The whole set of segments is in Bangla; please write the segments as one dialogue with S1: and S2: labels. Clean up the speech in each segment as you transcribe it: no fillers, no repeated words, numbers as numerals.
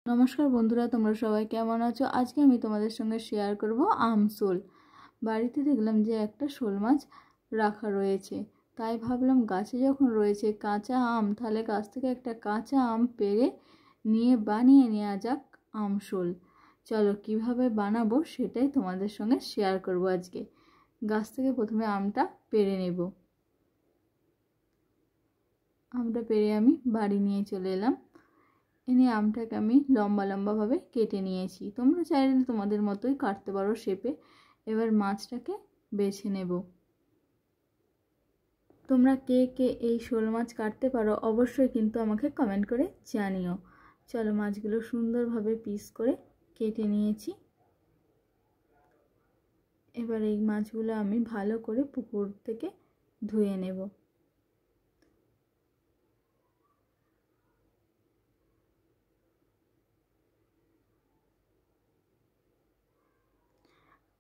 S1: নমস্কার বন্ধুরা, তোমরা সবাই কেমন আছো? আজকে আমি তোমাদের সঙ্গে শেয়ার করব আমশোল। বাড়িতে দেখলাম যে একটা শোল মাছ রাখা রয়েছে, তাই ভাবলাম গাছে যখন রয়েছে কাঁচা আম, তাহলে গাছ থেকে একটা কাঁচা আম পেড়ে নিয়ে বানিয়ে নেওয়া যাক আমশোল। চলো কিভাবে বানাবো সেটাই তোমাদের সঙ্গে শেয়ার করব আজকে। গাছ থেকে প্রথমে আমটা পেড়ে নেব। আমটা পেড়ে আমি বাড়ি নিয়ে চলে এলাম। এনে আমটাকে আমি লম্বা লম্বাভাবে কেটে নিয়েছি। তোমরা চাইলে তোমাদের মতোই কাটতে পারো শেপে। এবার মাছটাকে বেছে নেব। তোমরা কে কে এই শোল মাছ কাটতে পারো অবশ্যই কিন্তু আমাকে কমেন্ট করে জানিও। চলো মাছগুলো সুন্দরভাবে পিস করে কেটে নিয়েছি। এবার এই মাছগুলো আমি ভালো করে পুকুর থেকে ধুয়ে নেব।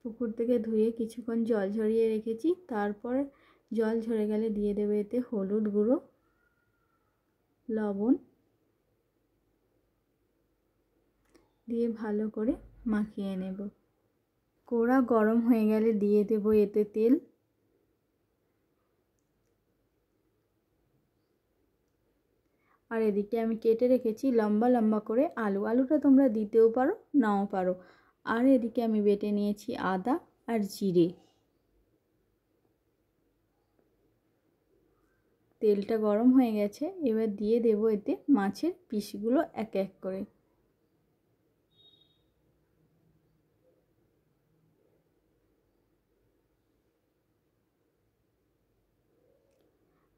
S1: পুকুর থেকে ধুয়ে কিছুক্ষণ জল ঝরিয়ে রেখেছি। তারপর জল ঝরে গেলে দিয়ে দেবো এতে হলুদ গুঁড়ো, লবণ দিয়ে ভালো করে মাখিয়ে নেব। কড়া গরম হয়ে গেলে দিয়ে দেব এতে তেল। আর এদিকে আমি কেটে রেখেছি লম্বা লম্বা করে আলুটা তোমরা দিতেও পারো নাও পারো। আর এদিকে আমি বেটে নিয়েছি আদা আর জিরে। তেলটা গরম হয়ে গেছে, এবার দিয়ে দেব এতে মাছের পিসগুলো এক এক করে।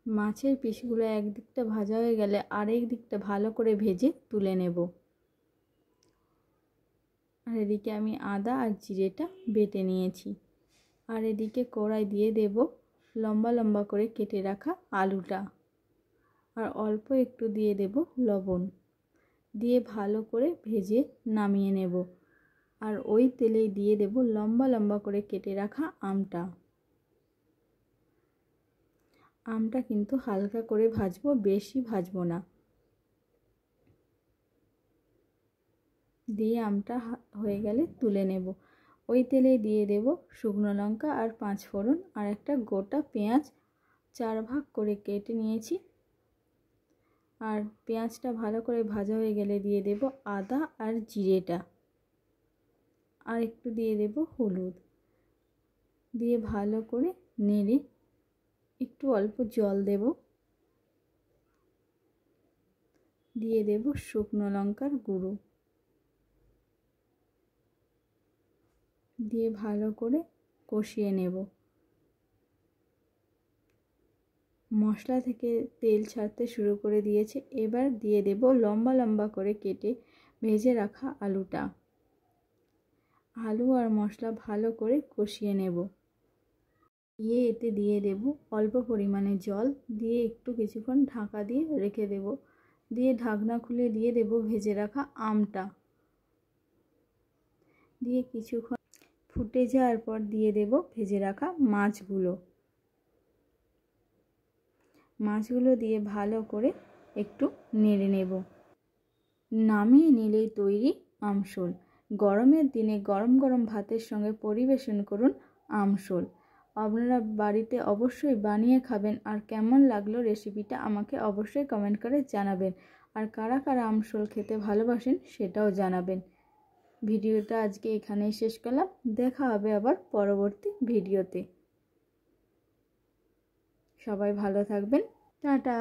S1: মাছের পিসগুলো একদিকটা ভাজা হয়ে গেলে আরেক দিকটা ভালো করে ভেজে তুলে নেব। আর এদিকে আমি আদা আর জিরেটা বেটে নিয়েছি। আর এদিকে কড়াই দিয়ে দেব লম্বা লম্বা করে কেটে রাখা আলুটা। আর অল্প একটু দিয়ে দেব লবণ, দিয়ে ভালো করে ভেজে নামিয়ে নেব। আর ওই তেলেই দিয়ে দেব লম্বা লম্বা করে কেটে রাখা আমটা। আমটা কিন্তু হালকা করে ভাজবো, বেশি ভাজবো না। দিয়ে আমটা হয়ে গেলে তুলে নেব। ওই তেলে দিয়ে দেব শুকনো লঙ্কা আর 5 ফোড়ন আর একটা গোটা পেঁয়াজ 4 ভাগ করে কেটে নিয়েছি। আর পেঁয়াজটা ভালো করে ভাজা হয়ে গেলে দিয়ে দেব আদা আর জিরেটা। আর একটু দিয়ে দেব হলুদ, দিয়ে ভালো করে নেড়ে একটু অল্প জল দেব। দিয়ে দেব শুকনো লঙ্কার গুঁড়ো, দিয়ে ভালো করে কষিয়ে নেব। মশলা থেকে তেল ছাড়তে শুরু করে দিয়েছে। এবার দিয়ে দেব লম্বা লম্বা করে কেটে ভেজে রাখা আলুটা। আলু আর মশলা ভালো করে কষিয়ে নেব। এতে দিয়ে দেব অল্প পরিমাণে জল, দিয়ে একটু কিছুক্ষণ ঢাকা দিয়ে রেখে দেব। দিয়ে ঢাকনা খুলে দিয়ে দেব ভেজে রাখা আমটা। দিয়ে কিছুক্ষণ ফুটে যাওয়ার পর দিয়ে দেব ভেজে রাখা মাছগুলো দিয়ে ভালো করে একটু নেড়ে নেব। নামিয়ে নিলেই তৈরি আমশোল। গরমের দিনে গরম গরম ভাতের সঙ্গে পরিবেশন করুন আমশোল। আপনারা বাড়িতে অবশ্যই বানিয়ে খাবেন। আর কেমন লাগলো রেসিপিটা আমাকে অবশ্যই কমেন্ট করে জানাবেন। আর কারা কারা আমশোল খেতে ভালোবাসেন সেটাও জানাবেন। ভিডিওটা আজকে এখানেই শেষ করলাম। দেখা হবে আবার পরবর্তী ভিডিওতে। সবাই ভালো থাকবেন। টাটা।